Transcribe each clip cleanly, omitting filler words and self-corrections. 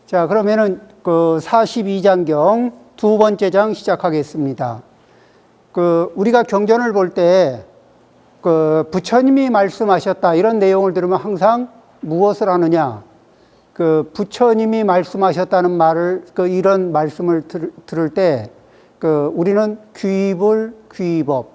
자, 그러면은 그 42장경 두 번째 장 시작하겠습니다. 우리가 경전을 볼 때 부처님이 말씀하셨다 이런 내용을 들으면 항상 무엇을 하느냐? 부처님이 말씀하셨다는 말을 이런 말씀을 들을 때 우리는 귀불 귀법,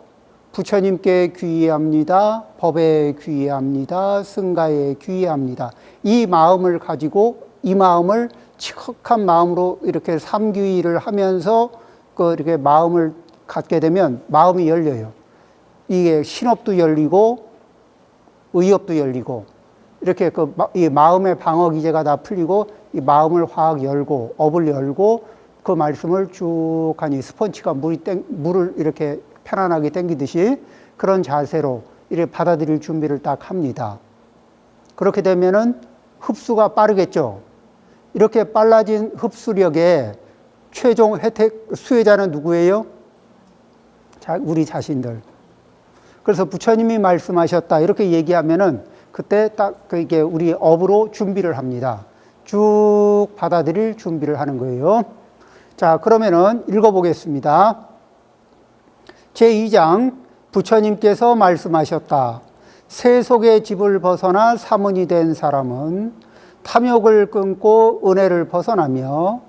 부처님께 귀의합니다. 법에 귀의합니다. 승가에 귀의합니다. 이 마음을 가지고 이 마음을 칙한 마음으로 이렇게 삼귀의를 하면서 이렇게 마음을 갖게 되면 마음이 열려요. 이게 신업도 열리고 의업도 열리고 이렇게 이 마음의 방어 기제가 다 풀리고 이 마음을 확 열고 업을 열고 그 말씀을 쭉 하니 스펀지가 물을 이렇게 편안하게 당기듯이 그런 자세로 이렇게 받아들일 준비를 딱 합니다. 그렇게 되면은 흡수가 빠르겠죠. 이렇게 빨라진 흡수력의 최종 혜택 수혜자는 누구예요? 우리 자신들. 그래서 부처님이 말씀하셨다 이렇게 얘기하면은 그때 딱 이게 우리 업으로 준비를 합니다. 쭉 받아들일 준비를 하는 거예요. 자, 그러면은 읽어보겠습니다. 제2장 부처님께서 말씀하셨다. 세속의 집을 벗어나 사문이 된 사람은 탐욕을 끊고 은혜를 벗어나며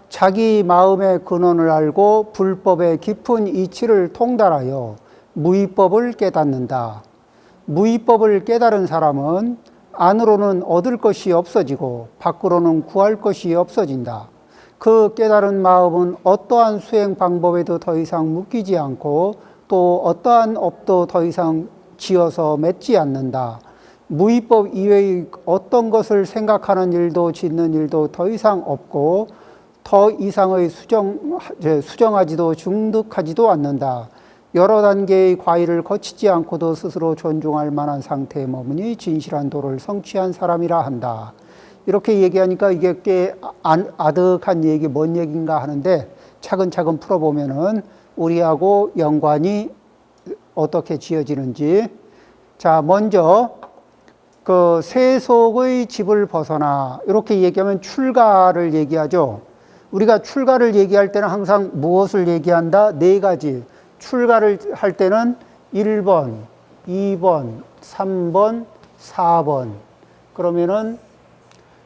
자기 마음의 근원을 알고 불법의 깊은 이치를 통달하여 무위법을 깨닫는다. 무위법을 깨달은 사람은 안으로는 얻을 것이 없어지고 밖으로는 구할 것이 없어진다. 그 깨달은 마음은 어떠한 수행 방법에도 더 이상 묶이지 않고 또 어떠한 업도 더 이상 지어서 맺지 않는다. 무위법 이외의 어떤 것을 생각하는 일도 짓는 일도 더 이상 없고 더 이상의 수정하지도 중득하지도 않는다. 여러 단계의 과일을 거치지 않고도 스스로 존중할 만한 상태에 머무니 진실한 도를 성취한 사람이라 한다. 이렇게 얘기하니까 이게 꽤 아득한 얘기, 뭔 얘기인가 하는데 차근차근 풀어보면은 우리하고 연관이 어떻게 지어지는지. 자, 먼저 세속의 집을 벗어나 이렇게 얘기하면 출가를 얘기하죠. 우리가 출가를 얘기할 때는 항상 무엇을 얘기한다? 네 가지. 출가를 할 때는 1번, 2번, 3번, 4번. 그러면은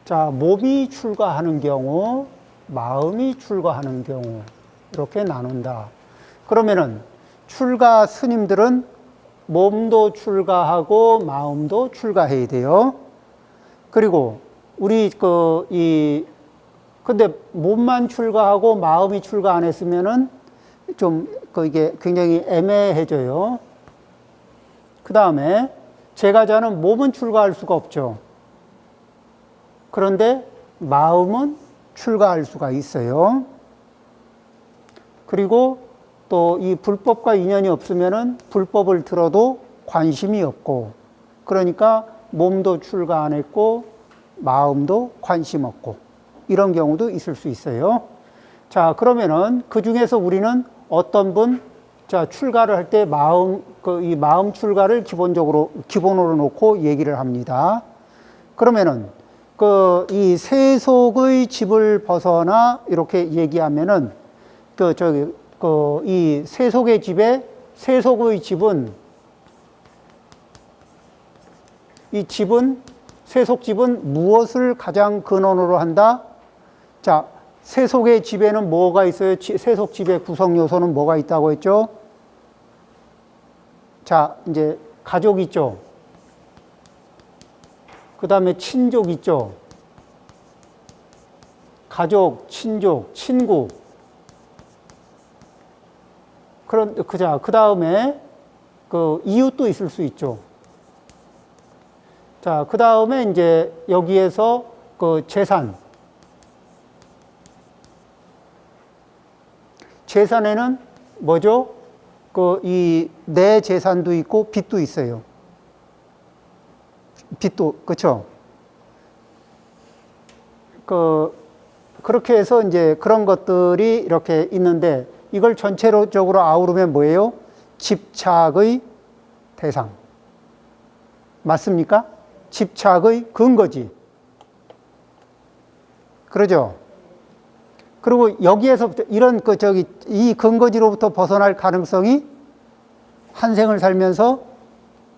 자, 몸이 출가하는 경우, 마음이 출가하는 경우 이렇게 나눈다. 그러면은 출가 스님들은 몸도 출가하고 마음도 출가해야 돼요. 그리고 우리 근데 몸만 출가하고 마음이 출가 안 했으면은 좀 이게 굉장히 애매해져요. 그 다음에 제가자는 몸은 출가할 수가 없죠. 그런데 마음은 출가할 수가 있어요. 그리고 또 이 불법과 인연이 없으면은 불법을 들어도 관심이 없고, 그러니까 몸도 출가 안 했고 마음도 관심 없고 이런 경우도 있을 수 있어요. 자, 그러면은 그 중에서 우리는 어떤 분, 자, 출가를 할 때 이 마음 출가를 기본으로 놓고 얘기를 합니다. 그러면은 이 세속의 집을 벗어나 이렇게 얘기하면은 이 세속의 집에 세속의 집은 세속집은 무엇을 가장 근원으로 한다? 자, 세속의 집에는 뭐가 있어요? 세속집의 구성 요소는 뭐가 있다고 했죠? 자, 이제 가족 있죠? 그 다음에 친족 있죠? 가족, 친족, 친구. 그 다음에 이웃도 있을 수 있죠. 자, 그 다음에 이제 여기에서 재산. 재산에는 뭐죠? 내 재산도 있고 빚도 있어요. 빚도, 그쵸? 그렇게 해서 이제 그런 것들이 이렇게 있는데 이걸 전체적으로 아우르면 뭐예요? 집착의 대상. 맞습니까? 집착의 근거지. 그러죠? 그리고 여기에서부터 이런 이 근거지로부터 벗어날 가능성이 한 생을 살면서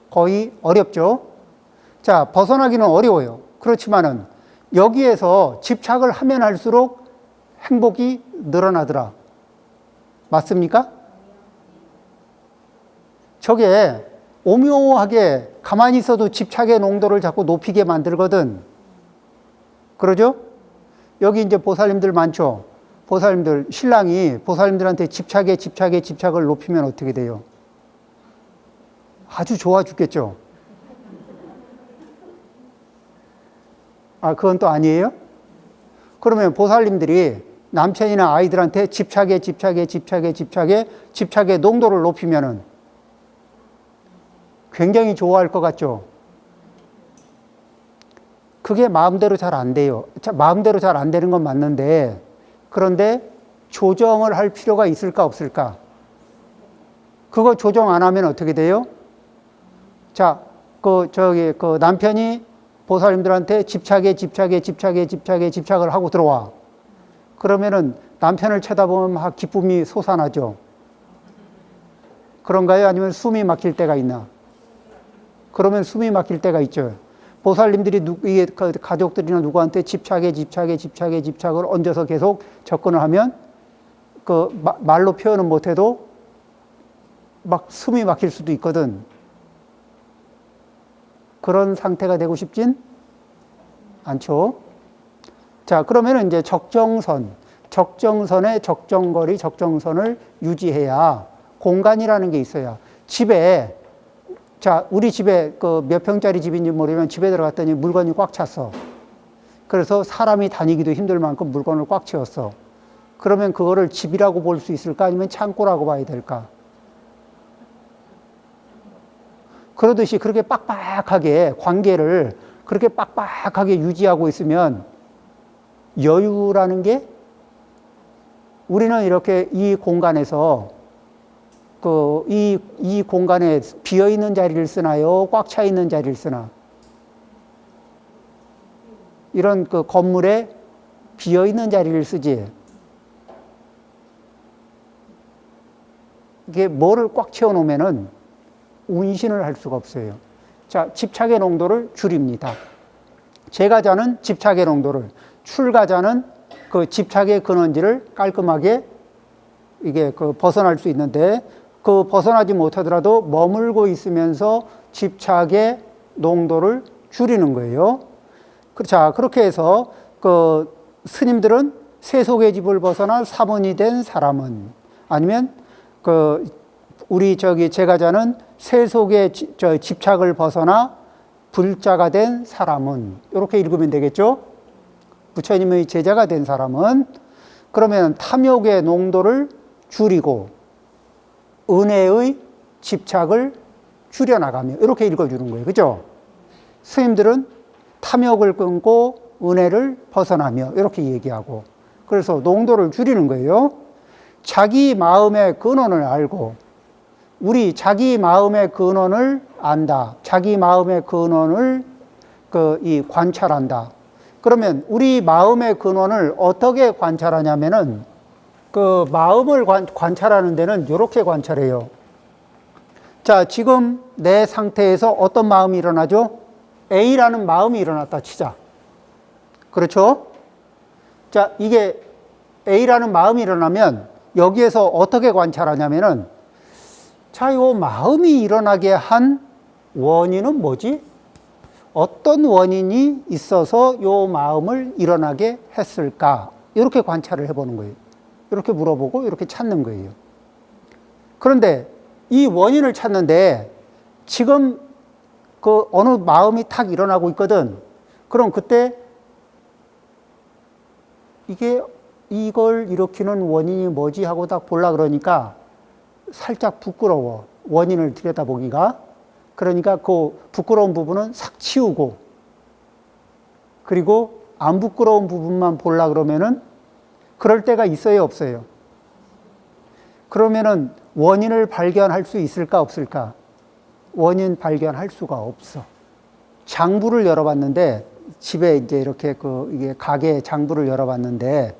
거의 어렵죠. 자, 벗어나기는 어려워요. 그렇지만은 여기에서 집착을 하면 할수록 행복이 늘어나더라. 맞습니까? 저게 오묘하게 가만히 있어도 집착의 농도를 자꾸 높이게 만들거든. 그러죠? 여기 이제 보살님들 많죠? 보살님들, 신랑이 보살님들한테 집착을 높이면 어떻게 돼요? 아주 좋아 죽겠죠? 아, 그건 또 아니에요? 그러면 보살님들이 남편이나 아이들한테 집착의 농도를 높이면은 굉장히 좋아할 것 같죠? 그게 마음대로 잘 안 돼요. 마음대로 잘 안 되는 건 맞는데, 그런데 조정을 할 필요가 있을까, 없을까? 그거 조정 안 하면 어떻게 돼요? 자, 그 남편이 보살님들한테 집착을 하고 들어와. 그러면은 남편을 쳐다보면 막 기쁨이 솟아나죠. 그런가요? 아니면 숨이 막힐 때가 있나? 그러면 숨이 막힐 때가 있죠. 보살님들이 가족들이나 누구한테 집착을 얹어서 계속 접근을 하면 말로 표현은 못해도 막 숨이 막힐 수도 있거든. 그런 상태가 되고 싶진 않죠. 자, 그러면 이제 적정선의 적정거리, 적정선을 유지해야 공간이라는 게 있어야 집에, 자, 우리 집에 몇 평짜리 집인지 모르면 집에 들어갔더니 물건이 꽉 찼어. 그래서 사람이 다니기도 힘들 만큼 물건을 꽉 채웠어. 그러면 그거를 집이라고 볼 수 있을까? 아니면 창고라고 봐야 될까? 그러듯이 그렇게 빡빡하게 관계를 그렇게 빡빡하게 유지하고 있으면 여유라는 게 우리는 이렇게 이 공간에서 이 공간에 비어 있는 자리를 쓰나요? 꽉 차 있는 자리를 쓰나? 이런 건물에 비어 있는 자리를 쓰지. 이게 뭐를 꽉 채워 놓으면은 운신을 할 수가 없어요. 자, 집착의 농도를 줄입니다. 제가자는 집착의 농도를, 출가자는 그 집착의 근원지를 깔끔하게 이게 벗어날 수 있는데, 벗어나지 못하더라도 머물고 있으면서 집착의 농도를 줄이는 거예요. 자, 그렇게 해서 스님들은 세속의 집을 벗어나 사문이 된 사람은, 아니면 우리 제가자는 세속의 집착을 벗어나 불자가 된 사람은, 이렇게 읽으면 되겠죠? 부처님의 제자가 된 사람은, 그러면 탐욕의 농도를 줄이고 은혜의 집착을 줄여나가며, 이렇게 읽어주는 거예요. 그죠? 스님들은 탐욕을 끊고 은혜를 벗어나며, 이렇게 얘기하고, 그래서 농도를 줄이는 거예요. 자기 마음의 근원을 알고, 우리 자기 마음의 근원을 안다. 자기 마음의 근원을 관찰한다. 그러면 우리 마음의 근원을 어떻게 관찰하냐면은, 마음을 관찰하는 데는 이렇게 관찰해요. 자, 지금 내 상태에서 어떤 마음이 일어나죠? A라는 마음이 일어났다 치자. 그렇죠? 자, 이게 A라는 마음이 일어나면 여기에서 어떻게 관찰하냐면은, 자, 이 마음이 일어나게 한 원인은 뭐지? 어떤 원인이 있어서 이 마음을 일어나게 했을까? 이렇게 관찰을 해보는 거예요. 이렇게 물어보고 이렇게 찾는 거예요. 그런데 이 원인을 찾는데 지금 어느 마음이 탁 일어나고 있거든. 그럼 그때 이걸 일으키는 원인이 뭐지 하고 딱 보려고 그러니까 살짝 부끄러워. 원인을 들여다보기가. 그러니까 그 부끄러운 부분은 싹 치우고, 그리고 안 부끄러운 부분만 보려고 그러면은 그럴 때가 있어요, 없어요? 그러면은 원인을 발견할 수 있을까, 없을까? 원인 발견할 수가 없어. 장부를 열어봤는데 집에 이제 이렇게 이게 가게 장부를 열어봤는데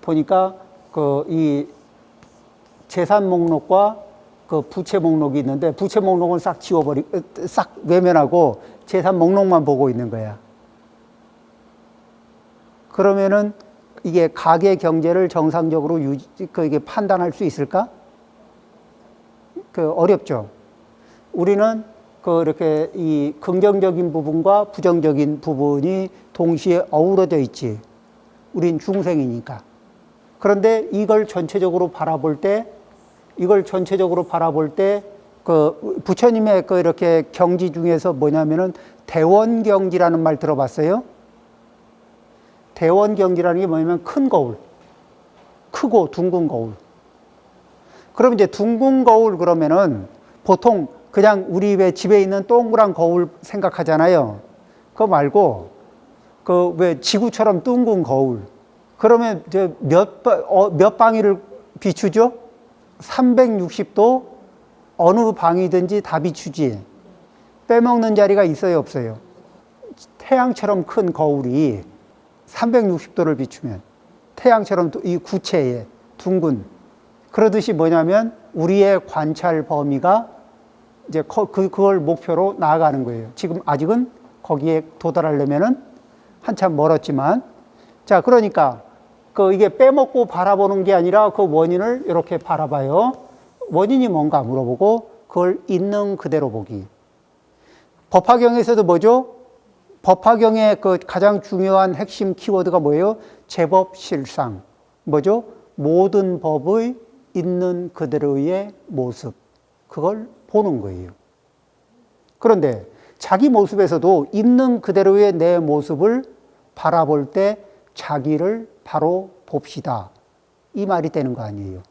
보니까 이 재산 목록과 부채 목록이 있는데 부채 목록은 싹 외면하고 재산 목록만 보고 있는 거야. 그러면은 이게 가계 경제를 정상적으로 이게 판단할 수 있을까? 어렵죠. 우리는 이렇게 이 긍정적인 부분과 부정적인 부분이 동시에 어우러져 있지. 우린 중생이니까. 그런데 이걸 전체적으로 바라볼 때 부처님의 이렇게 경지 중에서 뭐냐면은 대원경지라는 말 들어봤어요? 대원경지라는 게 뭐냐면 큰 거울. 크고 둥근 거울. 그럼 이제 둥근 거울 그러면은 보통 그냥 우리 왜 집에 있는 동그란 거울 생각하잖아요. 그거 말고 왜 지구처럼 둥근 거울. 그러면 몇 방위를 비추죠? 360도 어느 방이든지 다 비추지. 빼먹는 자리가 있어요, 없어요? 태양처럼 큰 거울이 360도를 비추면 태양처럼 이 구체에 둥근. 그러듯이 뭐냐면 우리의 관찰 범위가 이제 그걸 목표로 나아가는 거예요. 지금 아직은 거기에 도달하려면은 한참 멀었지만, 자, 그러니까 이게 빼먹고 바라보는 게 아니라 그 원인을 이렇게 바라봐요. 원인이 뭔가 물어보고 그걸 있는 그대로 보기. 법화경에서도 뭐죠? 법화경의 가장 중요한 핵심 키워드가 뭐예요? 제법실상. 뭐죠? 모든 법의 있는 그대로의 모습. 그걸 보는 거예요. 그런데 자기 모습에서도 있는 그대로의 내 모습을 바라볼 때 자기를 바로 봅시다. 이 말이 되는 거 아니에요.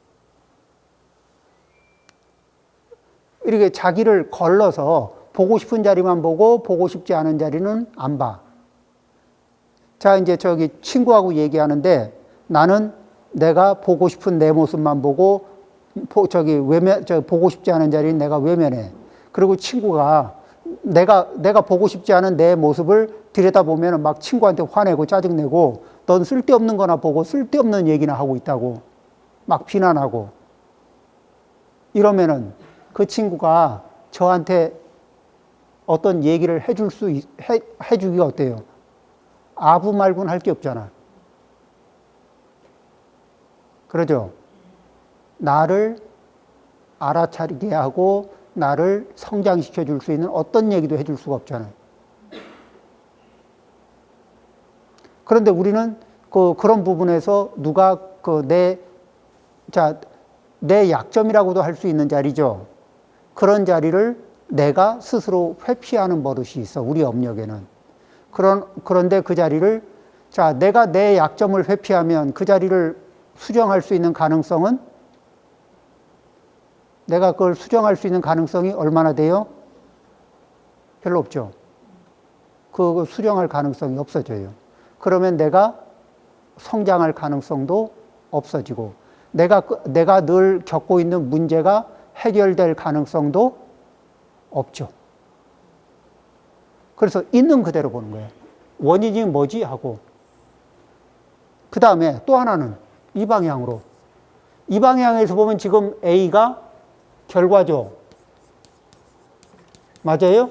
이렇게 자기를 걸러서 보고 싶은 자리만 보고 보고 싶지 않은 자리는 안 봐. 자, 이제 친구하고 얘기하는데 나는 내가 보고 싶은 내 모습만 보고 보고 싶지 않은 자리는 내가 외면해. 그리고 친구가 내가 보고 싶지 않은 내 모습을 들여다보면 막 친구한테 화내고 짜증내고 넌 쓸데없는 거나 보고 쓸데없는 얘기나 하고 있다고 막 비난하고 이러면은 그 친구가 저한테 어떤 얘기를 해주기가 어때요? 아부 말고는 할 게 없잖아. 그러죠? 나를 알아차리게 하고 나를 성장시켜 줄 수 있는 어떤 얘기도 해줄 수가 없잖아요. 그런데 우리는 그런 부분에서 누가 내 약점이라고도 할 수 있는 자리죠. 그런 자리를 내가 스스로 회피하는 버릇이 있어, 우리 업력에는. 그런데 그 자리를, 내가 내 약점을 회피하면 그 자리를 수정할 수 있는 가능성은? 내가 그걸 수정할 수 있는 가능성이 얼마나 돼요? 별로 없죠. 그거 수정할 가능성이 없어져요. 그러면 내가 성장할 가능성도 없어지고, 내가 늘 겪고 있는 문제가 해결될 가능성도 없죠. 그래서 있는 그대로 보는 거예요. 원인이 뭐지? 하고. 그 다음에 또 하나는 이 방향으로. 이 방향에서 보면 지금 A가 결과죠. 맞아요?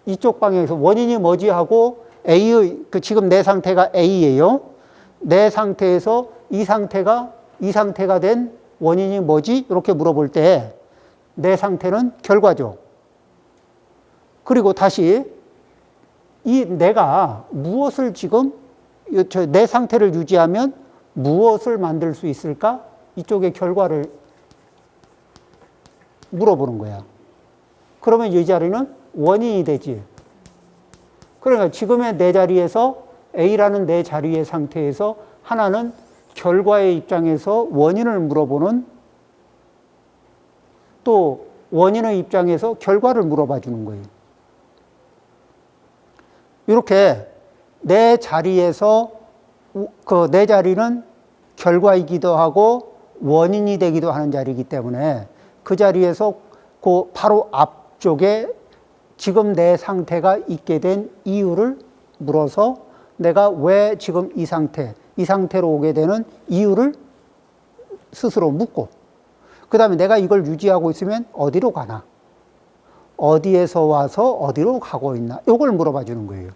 이쪽 방향에서 원인이 뭐지? 하고 A의, 지금 내 상태가 A예요. 내 상태에서 이 상태가 된 원인이 뭐지? 이렇게 물어볼 때 내 상태는 결과죠. 그리고 다시 이 내가 무엇을 지금 내 상태를 유지하면 무엇을 만들 수 있을까? 이쪽의 결과를 물어보는 거야. 그러면 이 자리는 원인이 되지. 그러니까 지금의 내 자리에서 A라는 내 자리의 상태에서 하나는 결과의 입장에서 원인을 물어보는, 또 원인의 입장에서 결과를 물어봐 주는 거예요. 이렇게 내 자리에서 내 자리는 결과이기도 하고 원인이 되기도 하는 자리이기 때문에 그 자리에서 바로 앞쪽에 지금 내 상태가 있게 된 이유를 물어서 내가 왜 지금 이 상태로 오게 되는 이유를 스스로 묻고, 그 다음에 내가 이걸 유지하고 있으면 어디로 가나? 어디에서 와서 어디로 가고 있나? 요걸 물어봐 주는 거예요.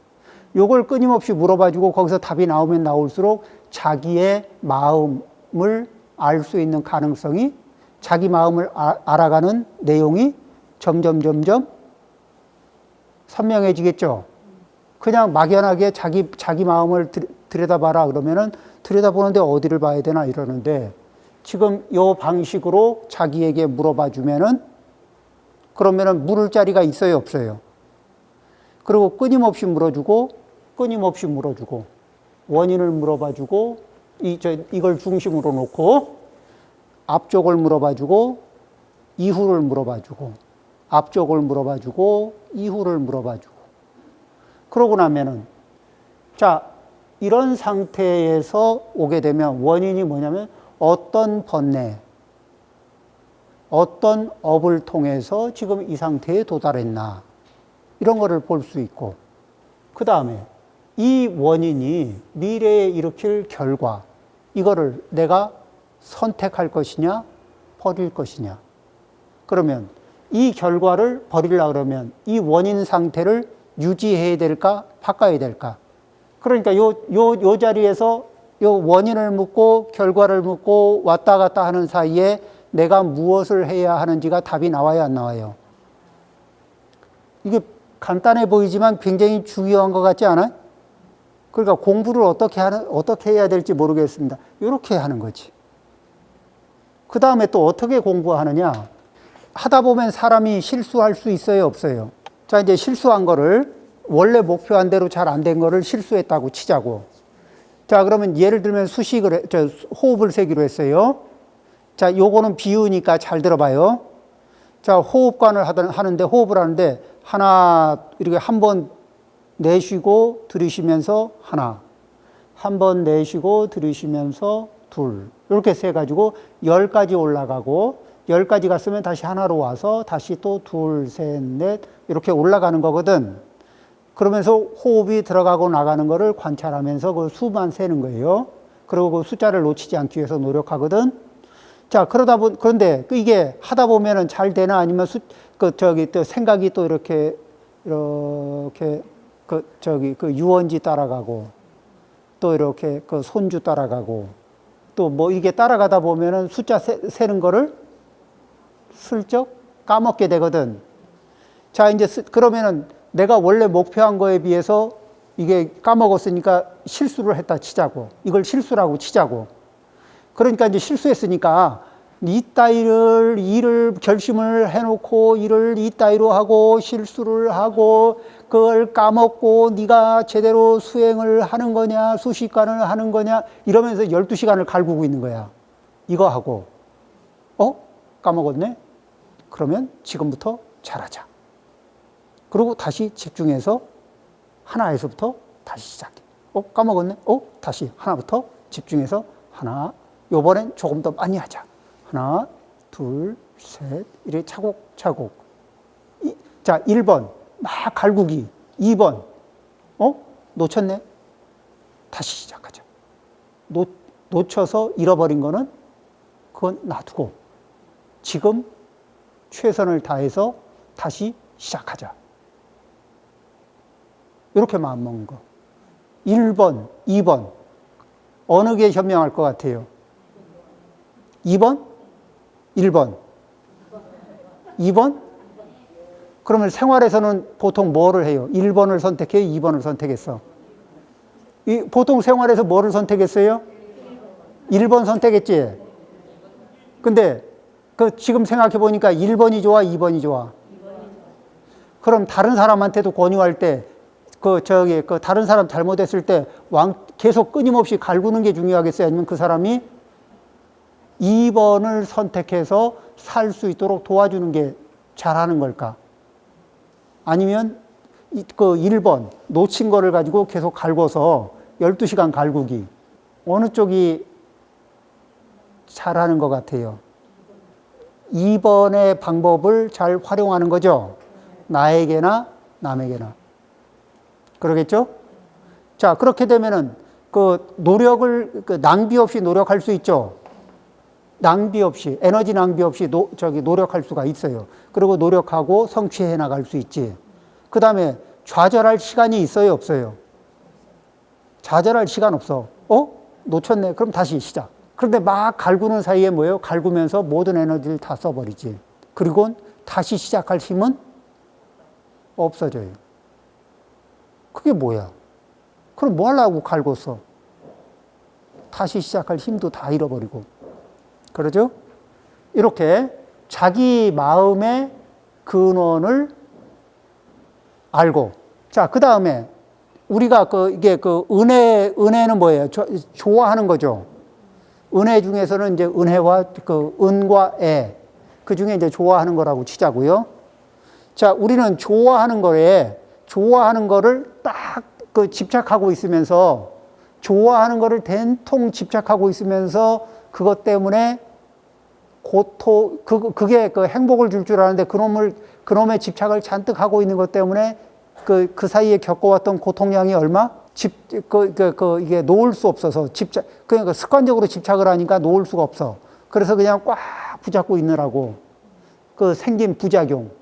요걸 끊임없이 물어봐 주고 거기서 답이 나오면 나올수록 자기의 마음을 알 수 있는 가능성이, 자기 마음을 알아가는 내용이 점점 선명해지겠죠. 그냥 막연하게 자기 마음을 들여다봐라 그러면은 들여다보는데 어디를 봐야 되나 이러는데, 지금 요 방식으로 자기에게 물어봐 주면은 그러면은 물을 자리가 있어요, 없어요? 그리고 끊임없이 물어주고 원인을 물어봐 주고 이걸 중심으로 놓고 앞쪽을 물어봐 주고 이후를 물어봐 주고 앞쪽을 물어봐 주고 이후를 물어봐 주고, 그러고 나면은 자, 이런 상태에서 오게 되면 원인이 뭐냐면 어떤 번뇌, 어떤 업을 통해서 지금 이 상태에 도달했나, 이런 거를 볼 수 있고, 그 다음에 이 원인이 미래에 일으킬 결과, 이거를 내가 선택할 것이냐 버릴 것이냐. 그러면 이 결과를 버리려고 그러면 이 원인 상태를 유지해야 될까 바꿔야 될까. 그러니까 요 자리에서 요 원인을 묻고 결과를 묻고 왔다 갔다 하는 사이에 내가 무엇을 해야 하는지가 답이 나와요, 안 나와요? 이게 간단해 보이지만 굉장히 중요한 것 같지 않아요? 그러니까 공부를 어떻게 해야 될지 모르겠습니다. 이렇게 하는 거지. 그 다음에 또 어떻게 공부하느냐? 하다 보면 사람이 실수할 수 있어요, 없어요? 자, 이제 실수한 거를, 원래 목표한 대로 잘 안 된 거를 실수했다고 치자고. 자, 그러면 예를 들면 호흡을 세기로 했어요. 자, 요거는 비유니까 잘 들어봐요. 자, 호흡관을 하는데 하나, 이렇게 한 번 내쉬고 들이쉬면서 하나, 한 번 내쉬고 들이쉬면서 둘, 이렇게 세 가지고 10까지 올라가고, 10까지 갔으면 다시 하나로 와서 다시 또 둘, 셋, 넷 이렇게 올라가는 거거든. 그러면서 호흡이 들어가고 나가는 거를 관찰하면서 그 수만 세는 거예요. 그리고 그 숫자를 놓치지 않기 위해서 노력하거든. 자, 그런데 이게 하다 보면은 잘 되나, 아니면 또 생각이 또 이렇게 유원지 따라가고, 또 이렇게 그 손주 따라가고, 또 뭐 이게 따라가다 보면은 숫자 세는 거를 슬쩍 까먹게 되거든. 자, 이제 그러면은 내가 원래 목표한 거에 비해서 이게 까먹었으니까 실수를 했다 치자고. 이걸 실수라고 치자고. 그러니까 이제 실수했으니까 일을 결심을 해놓고 일을 이따위로 하고 실수를 하고 그걸 까먹고 네가 제대로 수행을 하는 거냐 수시간을 하는 거냐 이러면서 12시간을 갈구고 있는 거야. 이거 하고 까먹었네? 그러면 지금부터 잘하자. 그리고 다시 집중해서 하나에서부터 다시 시작해. 까먹었네? 다시 하나부터 집중해서 하나, 요번엔 조금 더 많이 하자. 하나, 둘, 셋, 이렇게 차곡차곡. 자, 1번, 막 갈구기. 2번, 놓쳤네? 다시 시작하자. 놓쳐서 잃어버린 거는 그건 놔두고, 지금 최선을 다해서 다시 시작하자. 이렇게 마음먹는 거. 1번, 2번. 어느 게 현명할 것 같아요? 2번? 1번? 2번? 그러면 생활에서는 보통 뭐를 해요? 1번을 선택해요? 2번을 선택했어? 보통 생활에서 뭐를 선택했어요? 1번 선택했지? 근데 지금 생각해 보니까 1번이 좋아? 2번이 좋아? 그럼 다른 사람한테도 권유할 때 다른 사람 잘못했을 때 계속 끊임없이 갈구는 게 중요하겠어요? 아니면 그 사람이 2번을 선택해서 살 수 있도록 도와주는 게 잘하는 걸까? 아니면 1번 놓친 거를 가지고 계속 갈궈서 12시간 갈구기. 어느 쪽이 잘하는 것 같아요? 2번의 방법을 잘 활용하는 거죠. 나에게나 남에게나. 그러겠죠? 자, 그렇게 되면은 그 노력을 그 낭비 없이 노력할 수 있죠. 낭비 없이, 에너지 낭비 없이 노력할 수가 있어요. 그리고 노력하고 성취해 나갈 수 있지. 그 다음에 좌절할 시간이 있어요, 없어요? 좌절할 시간 없어. 놓쳤네. 그럼 다시 시작. 그런데 막 갈구는 사이에 뭐예요? 갈구면서 모든 에너지를 다 써버리지. 그리고 다시 시작할 힘은 없어져요. 그게 뭐야? 그럼 뭐 하려고 갈궜어? 다시 시작할 힘도 다 잃어버리고. 그러죠? 이렇게 자기 마음의 근원을 알고. 자, 그 다음에 우리가 은혜는 뭐예요? 좋아하는 거죠. 은혜 중에서는 이제 은혜와 은과 애. 그 중에 이제 좋아하는 거라고 치자고요. 자, 우리는 좋아하는 거를 딱 집착하고 있으면서, 좋아하는 거를 된통 집착하고 있으면서 그것 때문에 그게 행복을 줄 줄 아는데 그놈의 집착을 잔뜩 하고 있는 것 때문에 그 사이에 겪어왔던 고통량이 얼마? 이게 놓을 수 없어서 그러니까 습관적으로 집착을 하니까 놓을 수가 없어. 그래서 그냥 꽉 붙잡고 있느라고. 생긴 부작용.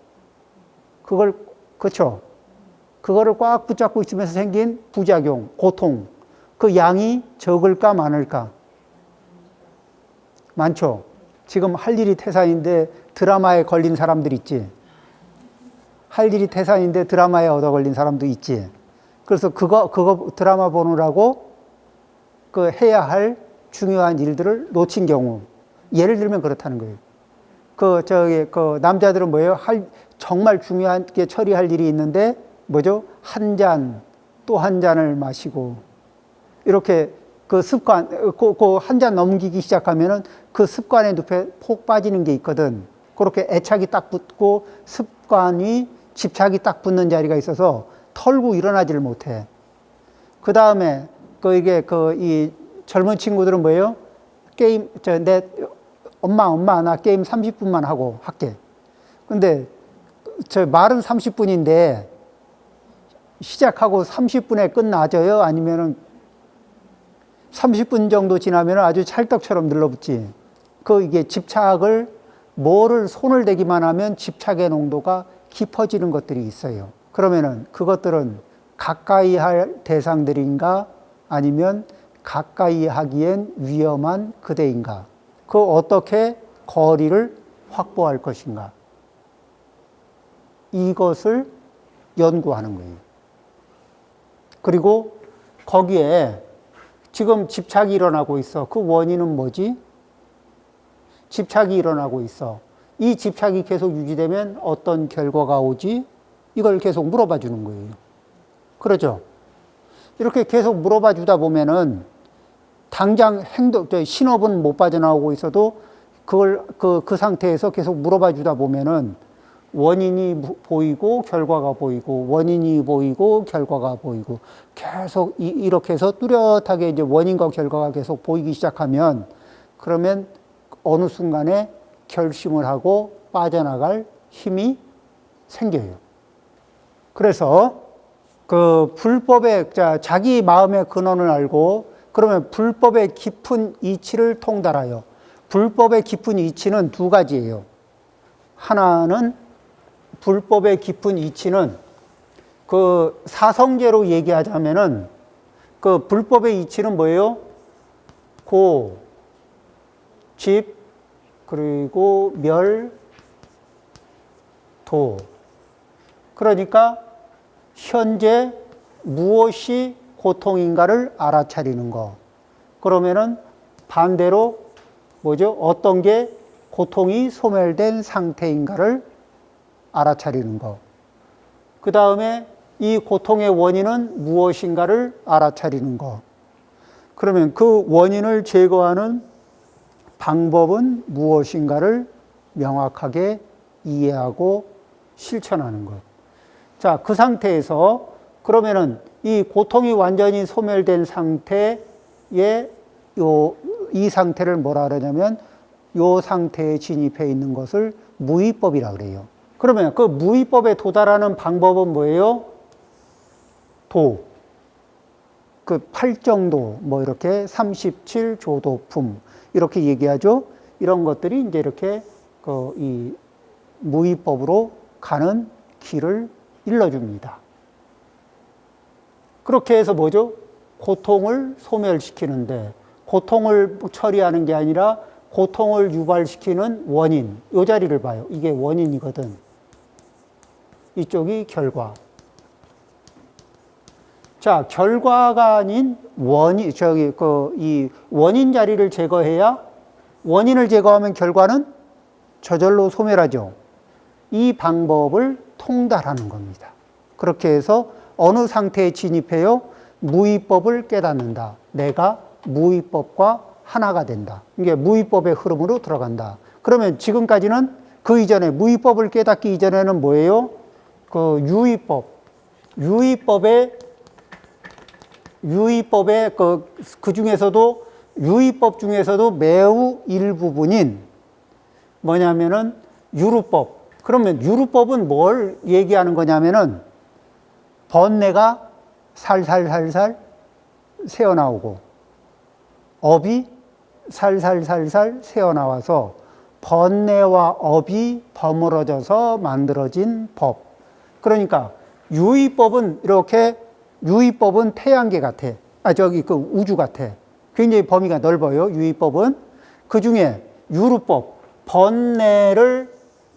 그쵸. 그거를 꽉 붙잡고 있으면서 생긴 부작용, 고통. 그 양이 적을까 많을까? 많죠. 지금 할 일이 태산인데 드라마에 걸린 사람들 있지. 할 일이 태산인데 드라마에 얻어 걸린 사람도 있지. 그래서 그거 드라마 보느라고 해야 할 중요한 일들을 놓친 경우. 예를 들면 그렇다는 거예요. 남자들은 뭐예요? 정말 중요하게 처리할 일이 있는데, 뭐죠? 한 잔, 또 한 잔을 마시고, 이렇게 습관, 한 잔 넘기기 시작하면은 그 습관의 늪에 폭 빠지는 게 있거든. 그렇게 애착이 딱 붙고 집착이 딱 붙는 자리가 있어서 털고 일어나지를 못해. 그 다음에, 이 젊은 친구들은 뭐예요? 게임, 엄마, 나 게임 30분만 하고 할게. 근데, 말은 30분인데, 시작하고 30분에 끝나져요? 아니면은 30분 정도 지나면 아주 찰떡처럼 늘러붙지. 이게 뭐를 손을 대기만 하면 집착의 농도가 깊어지는 것들이 있어요. 그러면은 그것들은 가까이 할 대상들인가? 아니면 가까이 하기엔 위험한 그대인가? 어떻게 거리를 확보할 것인가? 이것을 연구하는 거예요. 그리고 거기에 지금 집착이 일어나고 있어. 그 원인은 뭐지? 집착이 일어나고 있어. 이 집착이 계속 유지되면 어떤 결과가 오지? 이걸 계속 물어봐 주는 거예요. 그러죠? 이렇게 계속 물어봐 주다 보면은 당장 신업은 못 빠져나오고 있어도 그 상태에서 계속 물어봐 주다 보면은 원인이 보이고 결과가 보이고 원인이 보이고 결과가 보이고 계속 이렇게 해서 뚜렷하게 이제 원인과 결과가 계속 보이기 시작하면 그러면 어느 순간에 결심을 하고 빠져나갈 힘이 생겨요. 그래서 자기 마음의 근원을 알고 그러면 불법의 깊은 이치를 통달하여. 불법의 깊은 이치는 두 가지예요. 하나는 불법의 깊은 이치는 사성제로 얘기하자면은 불법의 이치는 뭐예요? 고, 집, 그리고 멸, 도. 그러니까 현재 무엇이 고통인가를 알아차리는 거. 그러면은 반대로 뭐죠? 어떤 게 고통이 소멸된 상태인가를 알아차리는 거. 그 다음에 이 고통의 원인은 무엇인가를 알아차리는 거. 그러면 그 원인을 제거하는 방법은 무엇인가를 명확하게 이해하고 실천하는 것. 자, 그 상태에서 그러면은 이 고통이 완전히 소멸된 상태에 이 상태를 뭐라 그러냐면 이 상태에 진입해 있는 것을 무위법이라 그래요. 그러면 그 무위법에 도달하는 방법은 뭐예요? 그 8정도, 뭐 이렇게 37조도품, 이렇게 얘기하죠. 이런 것들이 이제 이렇게 이 무위법으로 가는 길을 일러줍니다. 그렇게 해서 뭐죠? 고통을 소멸시키는데, 고통을 처리하는 게 아니라 고통을 유발시키는 원인, 이 자리를 봐요. 이게 원인이거든. 이쪽이 결과. 자, 결과가 아닌 원인, 이 원인 자리를 제거해야, 원인을 제거하면 결과는 저절로 소멸하죠. 이 방법을 통달하는 겁니다. 그렇게 해서 어느 상태에 진입해요? 무위법을 깨닫는다. 내가 무위법과 하나가 된다. 이게 무위법의 흐름으로 들어간다. 그러면 지금까지는 그 이전에 무위법을 깨닫기 이전에는 뭐예요? 그 유의법의 그 중에서도 유의법 중에서도 매우 일부분인 뭐냐면은 유루법. 그러면 유루법은 뭘 얘기하는 거냐면은 번뇌가 살살살살 새어나오고 업이 살살살살 새어나와서 번뇌와 업이 버무러져서 만들어진 법. 그러니까 유의법은 이렇게 유의법은 태양계 같아. 그 우주 같아. 굉장히 범위가 넓어요. 유의법은. 그 중에 유루법,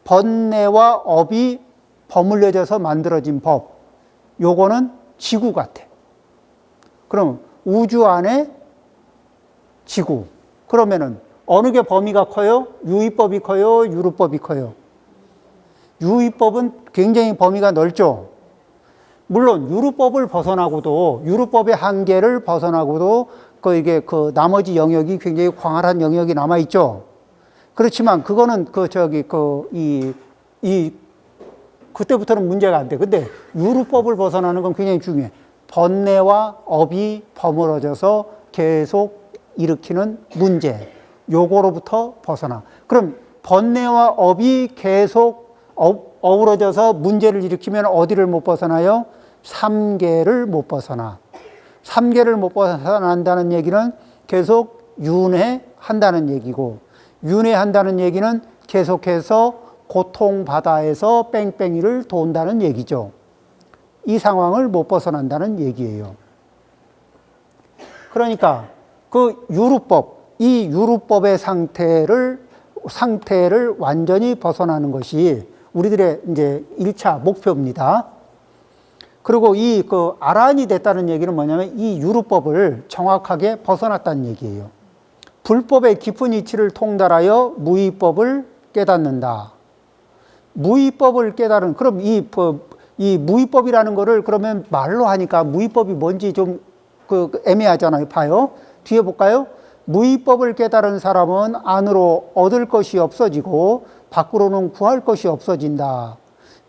번뇌와 업이 버물려져서 만들어진 법. 요거는 지구 같아. 그럼 우주 안에 지구. 그러면은 어느 게 범위가 커요? 유의법이 커요? 유루법이 커요? 유의법은 굉장히 범위가 넓죠. 물론 유루법을 벗어나고도 유루법의 한계를 벗어나고도 이게 나머지 영역이 굉장히 광활한 영역이 남아 있죠. 그렇지만 그거는 그때부터는 문제가 안 돼. 근데 유루법을 벗어나는 건 굉장히 중요해. 번뇌와 업이 버무러져서 계속 일으키는 문제. 요거로부터 벗어나. 그럼 번뇌와 업이 계속 어우러져서 문제를 일으키면 어디를 못 벗어나요? 삼계를 못 벗어나. 삼계를 못 벗어난다는 얘기는 계속 윤회한다는 얘기고, 윤회한다는 얘기는 계속해서 고통 바다에서 뺑뺑이를 돈다는 얘기죠. 이 상황을 못 벗어난다는 얘기예요. 그러니까 그 유루법, 이 유루법의 상태를 완전히 벗어나는 것이 우리들의 이제 1차 목표입니다. 그리고 아란이 됐다는 얘기는 뭐냐면 이 유루법을 정확하게 벗어났다는 얘기예요. 불법의 깊은 이치를 통달하여 무위법을 깨닫는다. 무위법을 깨달은, 그럼 이 무위법이라는 거를 그러면 말로 하니까 무위법이 뭔지 좀 애매하잖아요. 봐요. 뒤에 볼까요? 무위법을 깨달은 사람은 안으로 얻을 것이 없어지고 밖으로는 구할 것이 없어진다.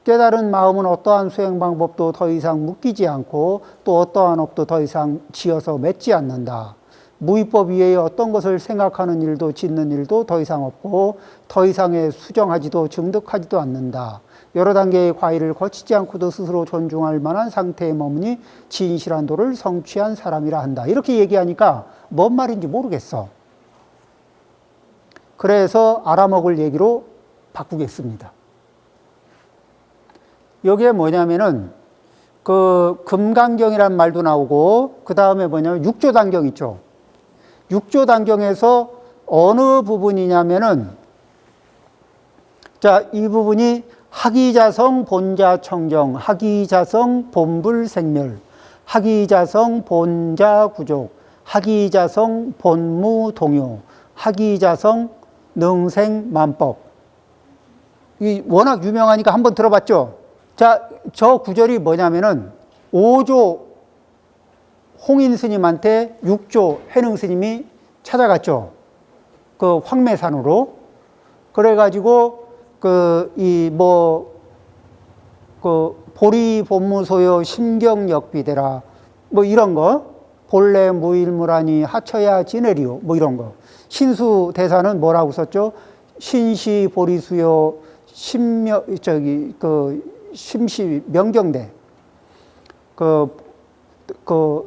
깨달은 마음은 어떠한 수행 방법도 더 이상 묶이지 않고 또 어떠한 업도 더 이상 지어서 맺지 않는다. 무위법 이외에 어떤 것을 생각하는 일도 짓는 일도 더 이상 없고 더 이상의 수정하지도 증득하지도 않는다. 여러 단계의 과일을 거치지 않고도 스스로 존중할 만한 상태에 머무니 진실한 도를 성취한 사람이라 한다. 이렇게 얘기하니까 뭔 말인지 모르겠어. 그래서 알아먹을 얘기로 바꾸겠습니다. 여기에 뭐냐면은 금강경이라는 말도 나오고 그 다음에 뭐냐면 육조단경 있죠. 육조단경에서 어느 부분이냐면은 자, 이 부분이 하기자성 본자청정, 하기자성 본불생멸, 하기자성 본자구족, 하기자성 본무동요, 하기자성 능생만법. 이 워낙 유명하니까 한번 들어봤죠? 자, 저 구절이 뭐냐면은 5조 홍인 스님한테 6조 해능 스님이 찾아갔죠. 그 황매산으로. 그래가지고 보리 본무소요 심경역비대라 뭐 이런 거, 본래 무일무라니 하쳐야 지내리요 뭐 이런 거. 신수 대사는 뭐라고 썼죠? 신시 보리수요 심시 명경대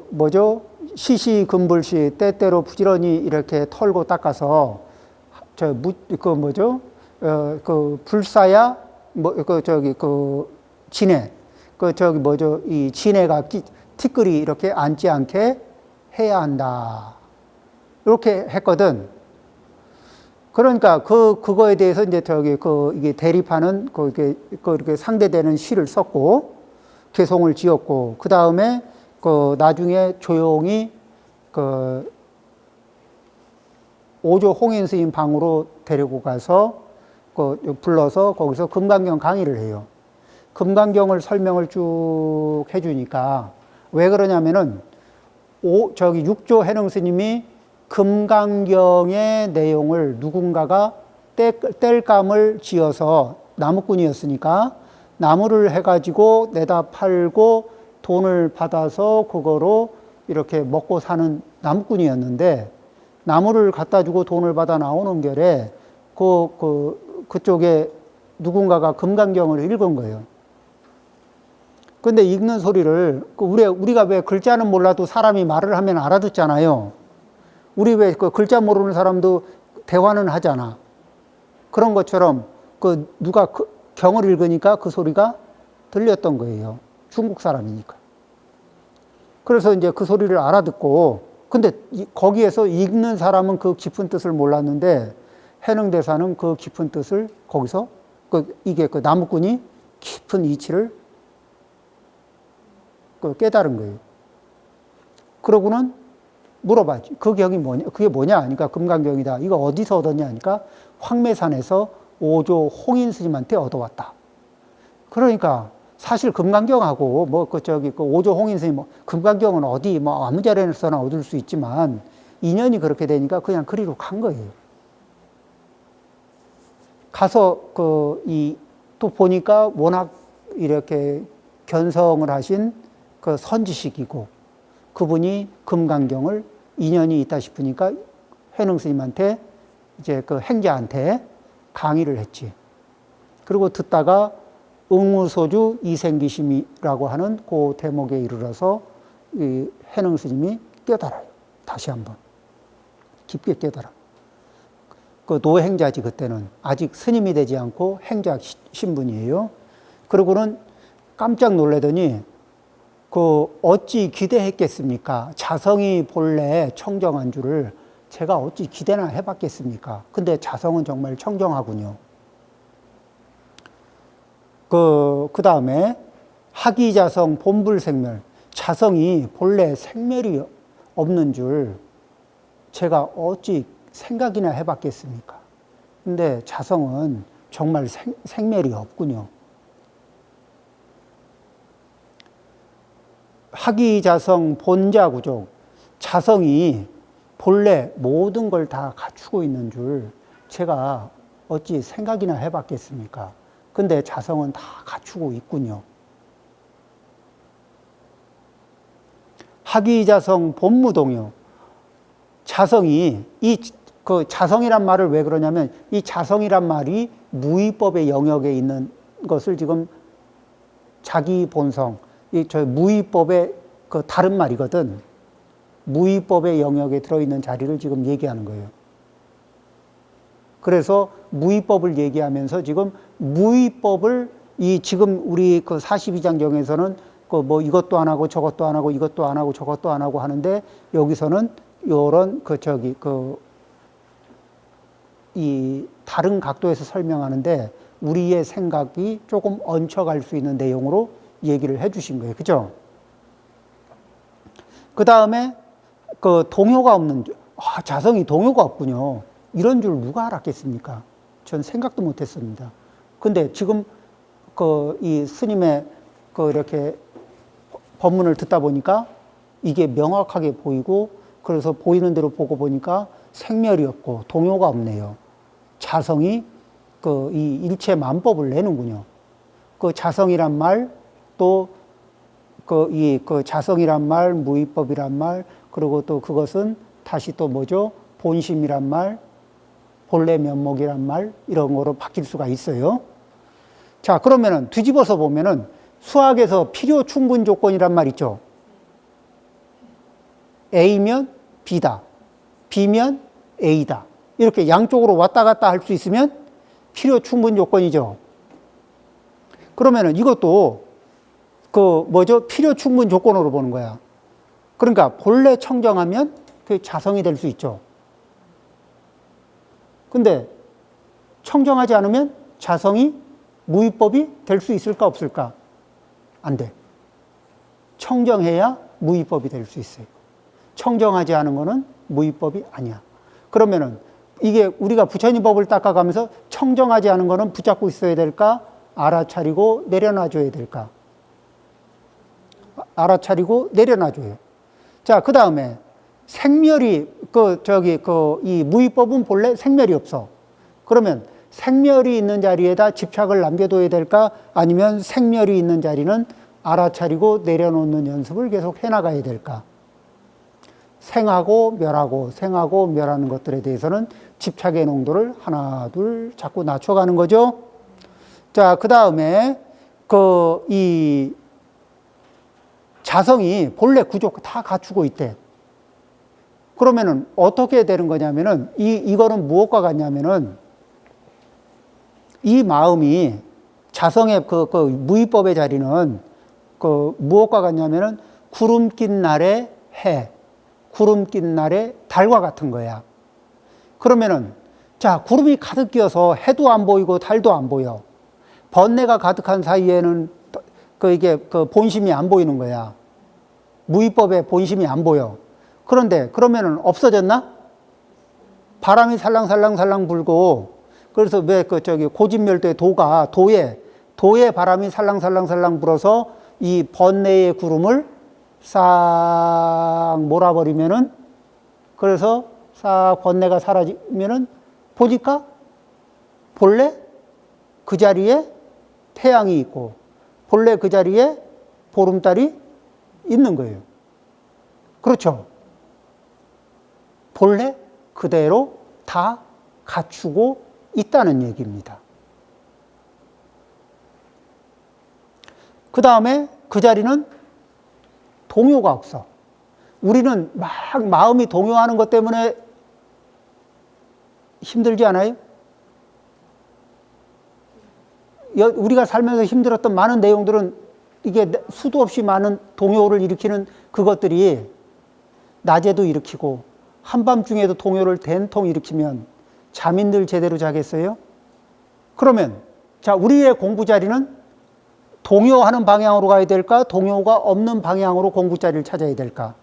뭐죠? 시시근불시 때때로 부지런히 이렇게 털고 닦아서 그 뭐죠? 그 불사야 그 저기 그 진해 그 저기 뭐죠? 이 진해가 티끌이 이렇게 앉지 않게 해야 한다. 이렇게 했거든. 그러니까 그거에 대해서 이제 이게 대립하는 이렇게 상대되는 시를 썼고 개송을 지었고 그 다음에 나중에 조용히 오조 홍인 스님 방으로 데리고 가서 불러서 거기서 금강경 강의를 해요. 금강경을 설명을 쭉 해주니까 왜 그러냐면은 육조 해능 스님이 금강경의 내용을 누군가가 뗄감을 지어서 나무꾼이었으니까 나무를 해가지고 내다 팔고 돈을 받아서 그거로 이렇게 먹고 사는 나무꾼이었는데 나무를 갖다 주고 돈을 받아 나오는 결에 그쪽에 누군가가 금강경을 읽은 거예요. 근데 읽는 소리를 우리가 왜 글자는 몰라도 사람이 말을 하면 알아듣잖아요. 우리 왜 글자 모르는 사람도 대화는 하잖아. 그런 것처럼 누가 경을 읽으니까 그 소리가 들렸던 거예요. 중국 사람이니까. 그래서 이제 그 소리를 알아듣고 근데 거기에서 읽는 사람은 그 깊은 뜻을 몰랐는데 해능대사는 그 깊은 뜻을 거기서 이게 나무꾼이 깊은 이치를 깨달은 거예요. 그러고는 물어봤지. 그 경이 뭐냐? 그게 뭐냐? 하니까 금강경이다. 이거 어디서 얻었냐? 하니까 황매산에서 오조 홍인 스님한테 얻어왔다. 그러니까 사실 금강경하고 오조 홍인 스님 금강경은 어디 아무 자리에서나 얻을 수 있지만 인연이 그렇게 되니까 그냥 그리로 간 거예요. 가서 또 보니까 워낙 이렇게 견성을 하신 선지식이고 그분이 금강경을 인연이 있다 싶으니까 해능 스님한테 이제 행자한테 강의를 했지. 그리고 듣다가 응무소주 이생기심이라고 하는 그 대목에 이르러서 이 해능 스님이 깨달아요. 다시 한번 깊게 깨달아. 노행자지 그때는 아직 스님이 되지 않고 행자 신분이에요. 그러고는 깜짝 놀라더니 어찌 기대했겠습니까? 자성이 본래 청정한 줄을 제가 어찌 기대나 해봤겠습니까? 근데 자성은 정말 청정하군요. 그 다음에 학이자성 본불생멸. 자성이 본래 생멸이 없는 줄 제가 어찌 생각이나 해봤겠습니까? 근데 자성은 정말 생멸이 없군요. 학이자성 본자구족. 자성이 본래 모든 걸 다 갖추고 있는 줄 제가 어찌 생각이나 해봤겠습니까? 근데 자성은 다 갖추고 있군요. 학이자성 본무동요. 자성이 자성이란 말을 왜 그러냐면 이 자성이란 말이 무위법의 영역에 있는 것을 지금 자기 본성, 무위법의 다른 말이거든. 무위법의 영역에 들어있는 자리를 지금 얘기하는 거예요. 그래서 무위법을 얘기하면서 지금 무위법을 지금 우리 42장경에서는 이것도 안 하고 저것도 안 하고 이것도 안 하고 저것도 안 하고 하는데 여기서는 요런 이 다른 각도에서 설명하는데 우리의 생각이 조금 얹혀갈 수 있는 내용으로 얘기를 해 주신 거예요. 그죠? 그 다음에 동요가 없는 줄. 자성이 동요가 없군요. 이런 줄 누가 알았겠습니까? 전 생각도 못 했습니다. 근데 지금 이 스님의 이렇게 법문을 듣다 보니까 이게 명확하게 보이고 그래서 보이는 대로 보고 보니까 생멸이 없고 동요가 없네요. 자성이 이 일체 만법을 내는군요. 자성이란 말, 또 자성이란 말, 무위법이란 말, 그리고 또 그것은 다시 또 뭐죠? 본심이란 말, 본래 면목이란 말, 이런 거로 바뀔 수가 있어요. 자, 그러면은 뒤집어서 보면은 수학에서 필요 충분 조건이란 말 있죠? A면 B다. B면 A다. 이렇게 양쪽으로 왔다 갔다 할 수 있으면 필요 충분 조건이죠. 그러면은 이것도 필요 충분 조건으로 보는 거야. 그러니까 본래 청정하면 그게 자성이 될 수 있죠. 근데 청정하지 않으면 자성이 무위법이 될 수 있을까 없을까? 안 돼. 청정해야 무위법이 될 수 있어요. 청정하지 않은 거는 무위법이 아니야. 그러면은 이게 우리가 부처님 법을 닦아가면서 청정하지 않은 거는 붙잡고 있어야 될까? 알아차리고 내려놔줘야 될까? 알아차리고 내려놔줘요. 자, 그 다음에 생멸이, 이 무위법은 본래 생멸이 없어. 그러면 생멸이 있는 자리에다 집착을 남겨둬야 될까? 아니면 생멸이 있는 자리는 알아차리고 내려놓는 연습을 계속 해나가야 될까? 생하고 멸하는 것들에 대해서는 집착의 농도를 하나, 둘 자꾸 낮춰가는 거죠. 자, 그 다음에 이 자성이 본래 구조 다 갖추고 있대. 그러면은 어떻게 되는 거냐면은 이거는 무엇과 같냐면은 이 마음이 자성의 무위법의 자리는 무엇과 같냐면은 구름 낀 날의 해, 구름 낀 날의 달과 같은 거야. 그러면은 자, 구름이 가득 끼어서 해도 안 보이고 달도 안 보여. 번뇌가 가득한 사이에는 이게 본심이 안 보이는 거야. 무위법의 본심이 안 보여. 그런데 그러면은 없어졌나? 바람이 살랑살랑 불고, 그래서 왜 고진멸도의 도에 바람이 살랑살랑 불어서 이 번뇌의 구름을 싹 몰아버리면은, 그래서 싹 번뇌가 사라지면은 보니까 본래 그 자리에 태양이 있고 본래 그 자리에 보름달이 있는 거예요. 그렇죠? 본래 그대로 다 갖추고 있다는 얘기입니다. 그 다음에 그 자리는 동요가 없어. 우리는 막 마음이 동요하는 것 때문에 힘들지 않아요? 우리가 살면서 힘들었던 많은 내용들은 이게 수도 없이 많은 동요를 일으키는 그것들이 낮에도 일으키고 한밤중에도 동요를 된통 일으키면 잠인들 제대로 자겠어요? 그러면 자, 우리의 공부 자리는 동요하는 방향으로 가야 될까? 동요가 없는 방향으로 공부 자리를 찾아야 될까?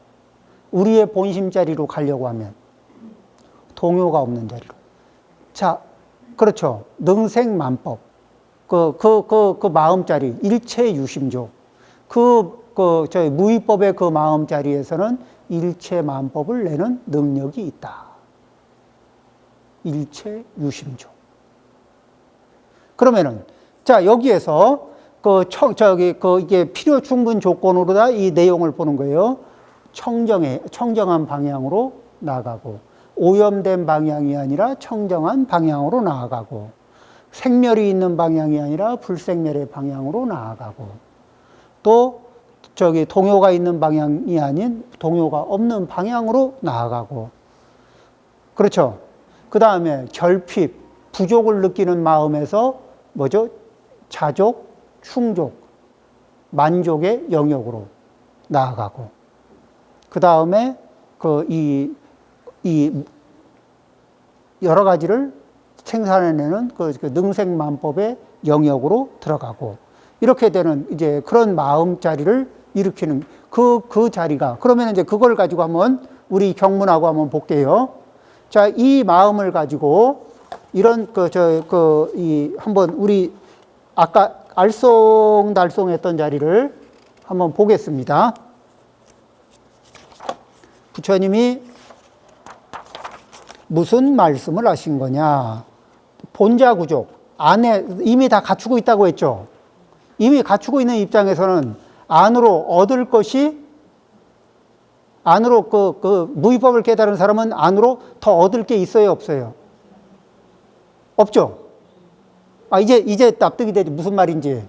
우리의 본심 자리로 가려고 하면 동요가 없는 자리로. 자, 그렇죠. 능생만법. 그 마음자리, 일체유심조. 저희 무위법의 그 마음자리에서는 일체만법을 내는 능력이 있다. 일체유심조. 그러면은, 자, 여기에서 이게 필요 충분 조건으로다 이 내용을 보는 거예요. 청정한 방향으로 나아가고, 오염된 방향이 아니라 청정한 방향으로 나아가고, 생멸이 있는 방향이 아니라 불생멸의 방향으로 나아가고, 또 동요가 있는 방향이 아닌 동요가 없는 방향으로 나아가고, 그렇죠? 그 다음에 결핍, 부족을 느끼는 마음에서 뭐죠? 자족, 충족, 만족의 영역으로 나아가고, 그 다음에 이 여러 가지를 생산해내는 그 능생만법의 영역으로 들어가고, 이렇게 되는 이제 그런 마음자리를 일으키는 그 자리가, 그러면 이제 그걸 가지고 한번 우리 경문하고 한번 볼게요. 자, 이 마음을 가지고 이런 한번 우리 아까 알쏭달쏭 했던 자리를 한번 보겠습니다. 부처님이 무슨 말씀을 하신 거냐? 본자구족 안에 이미 다 갖추고 있다고 했죠. 이미 갖추고 있는 입장에서는 안으로 얻을 것이, 안으로 무위법을 깨달은 사람은 안으로 더 얻을 게 있어요, 없어요? 없죠. 이제 납득이 되지. 무슨 말인지.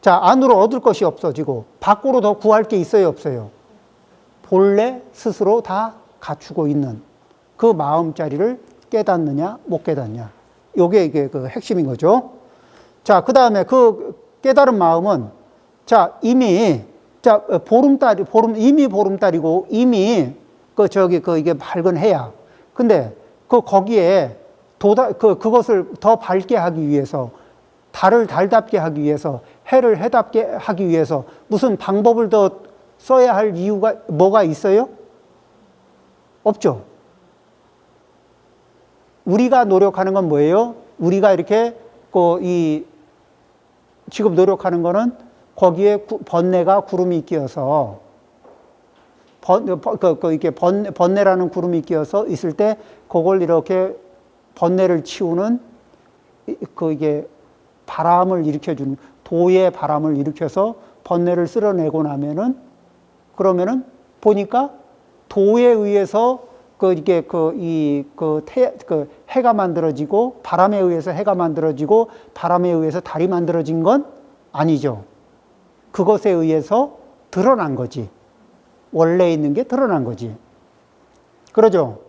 자, 안으로 얻을 것이 없어지고 밖으로 더 구할 게 있어요, 없어요? 본래 스스로 다 갖추고 있는 그 마음자리를 깨닫느냐, 못 깨닫냐. 요게 이게 그 핵심인 거죠. 자, 그 다음에 그 깨달은 마음은, 자, 이미, 자, 이미 보름달이고, 이미 이게 밝은 해야. 근데 거기에 그것을 더 밝게 하기 위해서, 달을 달답게 하기 위해서, 해를 해답게 하기 위해서 무슨 방법을 더 써야 할 이유가 뭐가 있어요? 없죠. 우리가 노력하는 건 뭐예요? 우리가 이렇게 지금 노력하는 거는 거기에 번뇌가 구름이 끼어서 이게 번뇌라는 구름이 끼어서 있을 때 그걸 이렇게 번뇌를 치우는 이게 바람을 일으켜주는 도의 바람을 일으켜서 번뇌를 쓸어내고 나면은 그러면은 보니까 도에 의해서 해가 만들어지고 바람에 의해서 해가 만들어지고 바람에 의해서 달이 만들어진 건 아니죠. 그것에 의해서 드러난 거지. 원래 있는 게 드러난 거지. 그러죠?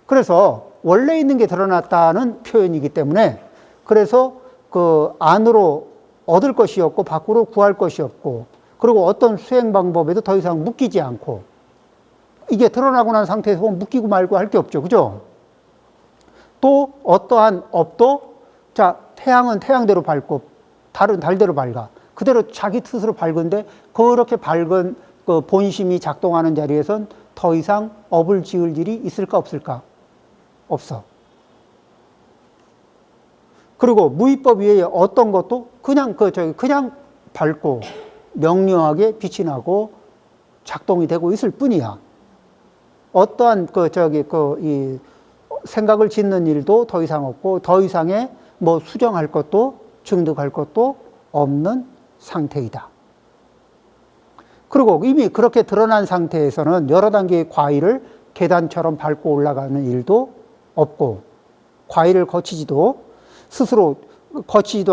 그래서 원래 있는 게 드러났다는 표현이기 때문에 그래서 그 안으로 얻을 것이 없고 밖으로 구할 것이 없고 그리고 어떤 수행 방법에도 더 이상 묶이지 않고 이게 드러나고 난 상태에서 보면 묶이고 말고 할 게 없죠. 그죠? 또 어떠한 업도 자, 태양은 태양대로 밝고 달은 달대로 밝아. 그대로 자기 뜻으로 밝은데 그렇게 밝은 그 본심이 작동하는 자리에선 더 이상 업을 지을 일이 있을까 없을까? 없어. 그리고 무위법 외에 어떤 것도 그냥 그냥 밝고 명료하게 빛이 나고 작동이 되고 있을 뿐이야. 어떠한 이 생각을 짓는 일도 더 이상 없고 더 이상의 뭐 수정할 것도 증득할 것도 없는 상태이다. 그리고 이미 그렇게 드러난 상태에서는 여러 단계의 과일을 계단처럼 밟고 올라가는 일도 없고 과일을 거치지도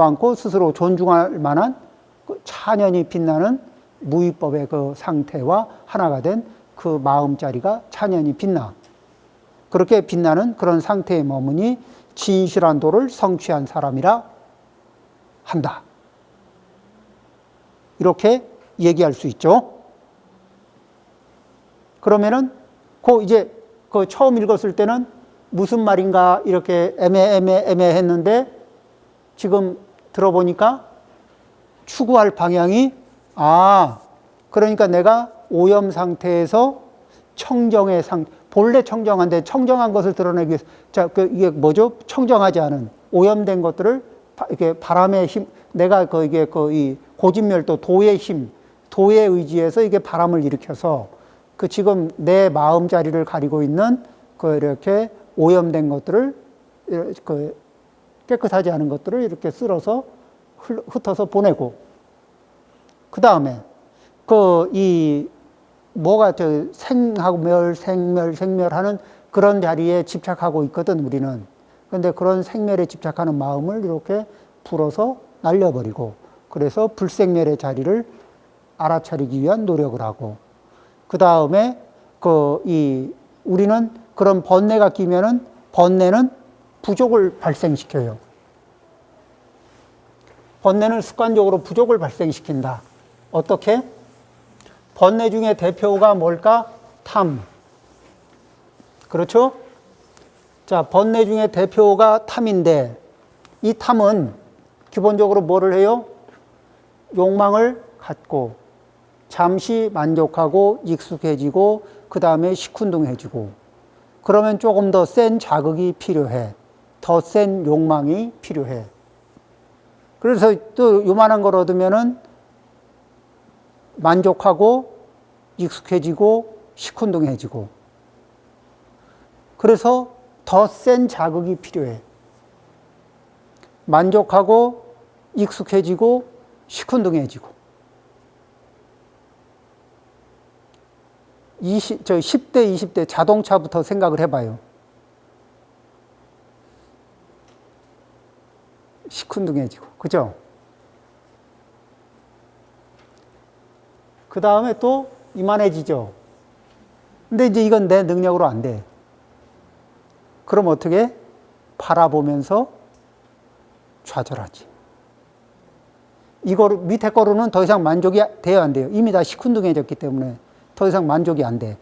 않고 스스로 존중할 만한 찬연히 빛나는 무위법의 그 상태와 하나가 된 그 마음자리가 찬연히 빛나. 그렇게 빛나는 그런 상태에 머무니 진실한 도를 성취한 사람이라 한다. 이렇게 얘기할 수 있죠. 그러면은 이제 처음 읽었을 때는 무슨 말인가 이렇게 애매했는데 지금 들어보니까 추구할 방향이 그러니까 내가 오염 상태에서 청정의 본래 청정한데 청정한 것을 드러내기 위해서 이게 뭐죠? 청정하지 않은 오염된 것들을 이렇게 바람의 힘, 내가 이 고진멸도 도의 힘, 도의 의지에서 이게 바람을 일으켜서 지금 내 마음자리를 가리고 있는 이렇게 오염된 것들을 깨끗하지 않은 것들을 이렇게 쓸어서 흩어서 보내고 그 다음에 뭐가 생멸하는 그런 자리에 집착하고 있거든, 우리는. 근데 그런 생멸에 집착하는 마음을 이렇게 불어서 날려버리고, 그래서 불생멸의 자리를 알아차리기 위한 노력을 하고, 그 다음에 우리는 그런 번뇌가 끼면은 번뇌는 부족을 발생시켜요. 번뇌는 습관적으로 부족을 발생시킨다. 어떻게? 번뇌 중에 대표가 뭘까? 탐. 그렇죠? 자, 번뇌 중에 대표가 탐인데 이 탐은 기본적으로 뭐를 해요? 욕망을 갖고 잠시 만족하고 익숙해지고 그 다음에 시큰둥해지고 그러면 조금 더 센 자극이 필요해. 더 센 욕망이 필요해. 그래서 또 요만한 걸 얻으면은 만족하고 익숙해지고 시큰둥해지고 그래서 더 센 자극이 필요해. 만족하고 익숙해지고 시큰둥해지고 10대, 20대 자동차부터 생각을 해봐요. 시큰둥해지고, 그죠? 그 다음에 또 이만해지죠. 근데 이제 이건 내 능력으로 안 돼. 그럼 어떻게? 바라보면서 좌절하지. 이거 밑에 거로는 더 이상 만족이 돼야 안 돼요. 이미 다 시큰둥해졌기 때문에 더 이상 만족이 안 돼.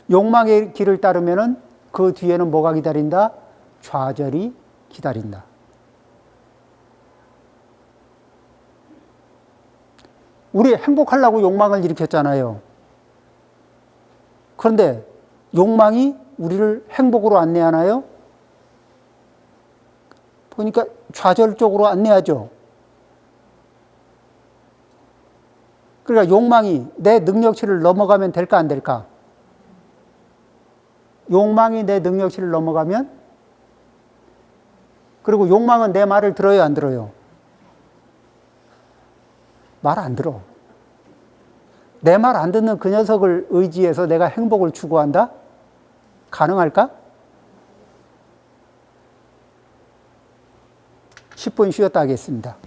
욕망의 길을 따르면은 그 뒤에는 뭐가 기다린다? 좌절이 기다린다. 우리 행복하려고 욕망을 일으켰잖아요. 그런데 욕망이 우리를 행복으로 안내하나요? 보니까 좌절 쪽으로 안내하죠. 그러니까 욕망이 내 능력치를 넘어가면 될까 안 될까? 욕망이 내 능력치를 넘어가면, 그리고 욕망은 내 말을 들어요 안 들어요? 말 안 들어. 내 말 안 듣는 그 녀석을 의지해서 내가 행복을 추구한다? 가능할까? 10분 쉬었다 하겠습니다.